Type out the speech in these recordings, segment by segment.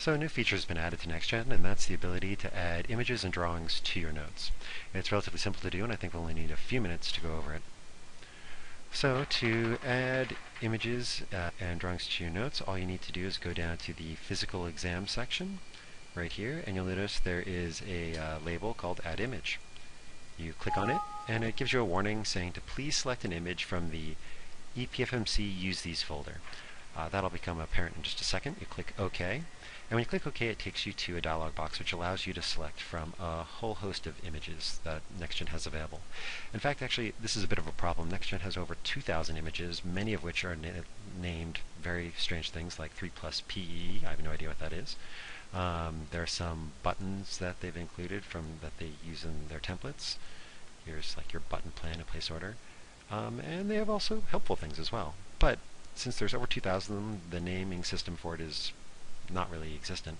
So a new feature has been added to NextGen, and that's the ability to add images and drawings to your notes. It's relatively simple to do, and I think we'll only need a few minutes to go over it. So to add images and drawings to your notes, all you need to do is go down to the physical exam section right here, and you'll notice there is a label called Add Image. You click on it, and it gives you a warning saying to please select an image from the EPFMC Use These folder. That'll become apparent in just a second. You click OK, and when you click OK, it takes you to a dialog box which allows you to select from a whole host of images that NextGen has available. In fact, actually, this is a bit of a problem. NextGen has over 2,000 images, many of which are named very strange things like 3+PE. I have no idea what that is. There are some buttons that they've included that they use in their templates. Here's like your button plan and place order. And they have also helpful things as well. But since there's over 2,000 of them, the naming system for it is not really existent.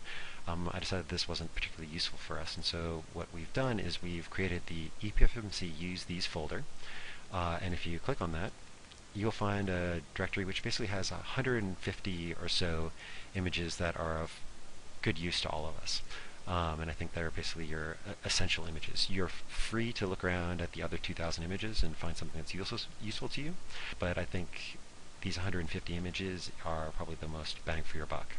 I decided this wasn't particularly useful for us, and so what we've done is we've created the EPFMC Use These folder, and if you click on that, you'll find a directory which basically has 150 or so images that are of good use to all of us. And I think they're basically your essential images. You're free to look around at the other 2,000 images and find something that's useful to you, but I think these 150 images are probably the most bang for your buck.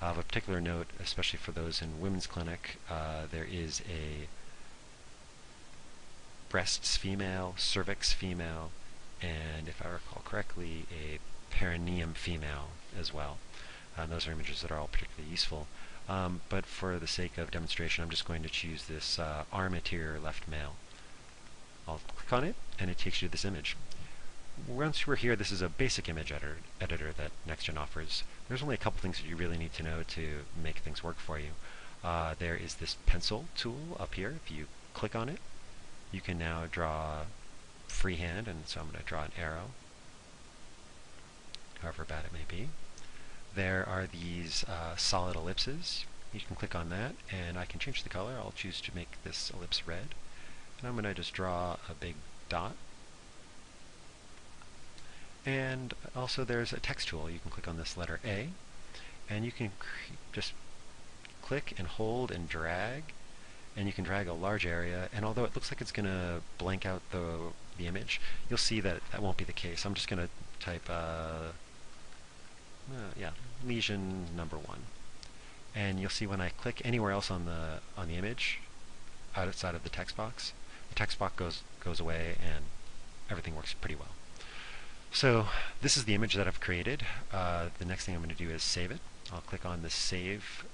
Of a particular note, especially for those in women's clinic, there is a breasts female, cervix female, and if I recall correctly, a perineum female as well. Those are images that are all particularly useful. But for the sake of demonstration, I'm just going to choose this arm anterior left male. I'll click on it, and it takes you to this image. Once we're here, this is a basic image editor that NextGen offers. There's only a couple things that you really need to know to make things work for you. There is this pencil tool up here. If you click on it, you can now draw freehand, and so I'm going to draw an arrow, however bad it may be. There are these solid ellipses. You can click on that, and I can change the color. I'll choose to make this ellipse red. And I'm going to just draw a big dot. And also there's a text tool. You can click on this letter A, and you can just click and hold and drag, and you can drag a large area, and although it looks like it's going to blank out the image, you'll see that that won't be the case. I'm just going to type lesion number 1. And you'll see when I click anywhere else on the image outside of the text box goes away, and everything works pretty well. So this is the image that I've created. The next thing I'm going to do is save it. I'll click on the Save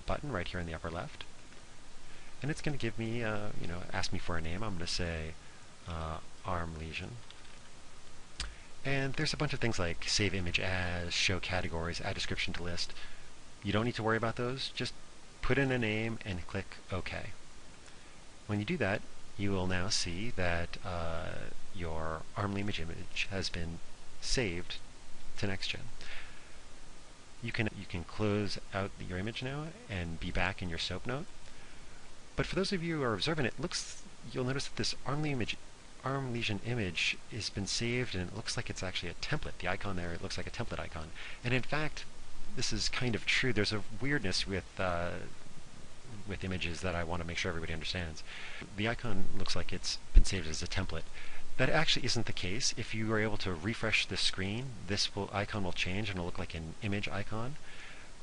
button right here in the upper left, and it's going to give me, ask me for a name. I'm going to say arm lesion. And there's a bunch of things like Save Image As, Show Categories, Add Description to List. You don't need to worry about those. Just put in a name and click OK. When you do that, you will now see that your arm image has been saved to NextGen. You can close out your image now and be back in your SOAP note. But for those of you who are observant, you'll notice that this arm lesion image has been saved, and it looks like it's actually a template. The icon there, it looks like a template icon. And in fact, this is kind of true. There's a weirdness with images that I want to make sure everybody understands. The icon looks like it's been saved as a template. That actually isn't the case. If you are able to refresh the screen, this icon will change and it'll look like an image icon.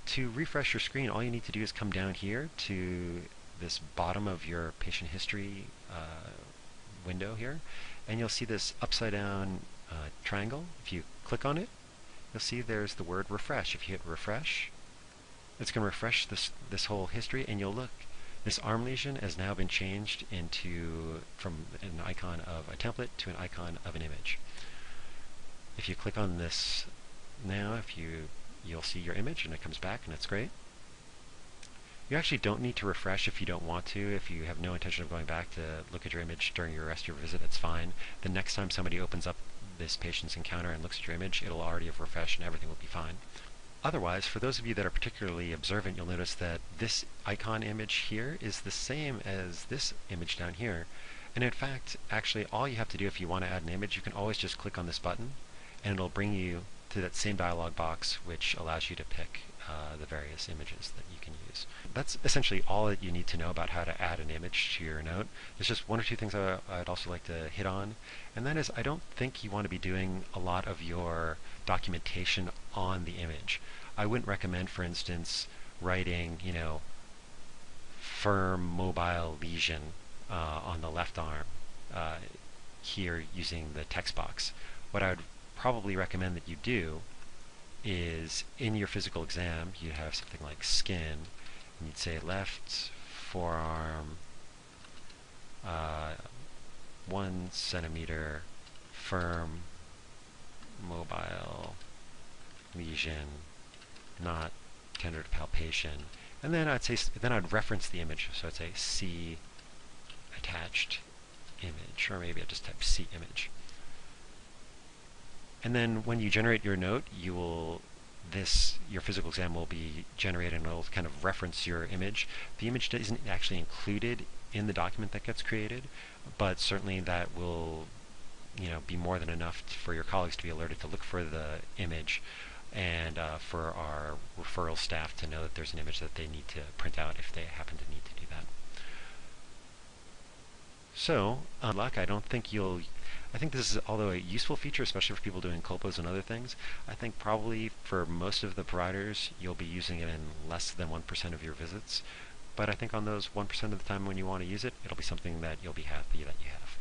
To refresh your screen, all you need to do is come down here to this bottom of your patient history window here, and you'll see this upside down triangle. If you click on it, you'll see there's the word refresh. If you hit refresh, it's going to refresh this whole history, and you'll look. This arm lesion has now been changed from an icon of a template to an icon of an image. If you click on this now, you'll see your image, and it comes back, and it's great. You actually don't need to refresh if you don't want to. If you have no intention of going back to look at your image during your rest of your visit, that's fine. The next time somebody opens up this patient's encounter and looks at your image, it'll already have refreshed and everything will be fine. Otherwise, for those of you that are particularly observant, you'll notice that this icon image here is the same as this image down here. And in fact, actually, all you have to do if you want to add an image, you can always just click on this button, and it'll bring you to that same dialog box, which allows you to pick the various images that you can use. That's essentially all that you need to know about how to add an image to your note. There's just one or two things I'd also like to hit on, and that is I don't think you want to be doing a lot of your documentation on the image. I wouldn't recommend, for instance, writing, firm mobile lesion on the left arm here using the text box. What I would probably recommend that you do is in your physical exam, you'd have something like skin, and you'd say left forearm 1 centimeter firm mobile lesion, not tender to palpation. And then I'd reference the image, so I'd say see attached image, or maybe I'd just type see image. And then when you generate your note, your physical exam will be generated and it'll kind of reference your image. The image isn't actually included in the document that gets created, but certainly that will be more than enough for your colleagues to be alerted to look for the image, and for our referral staff to know that there's an image that they need to print out if they happen to need to do that. So, good luck. I think this is, although a useful feature, especially for people doing colpos and other things, I think probably for most of the providers, you'll be using it in less than 1% of your visits. But I think on those 1% of the time when you want to use it, it'll be something that you'll be happy that you have.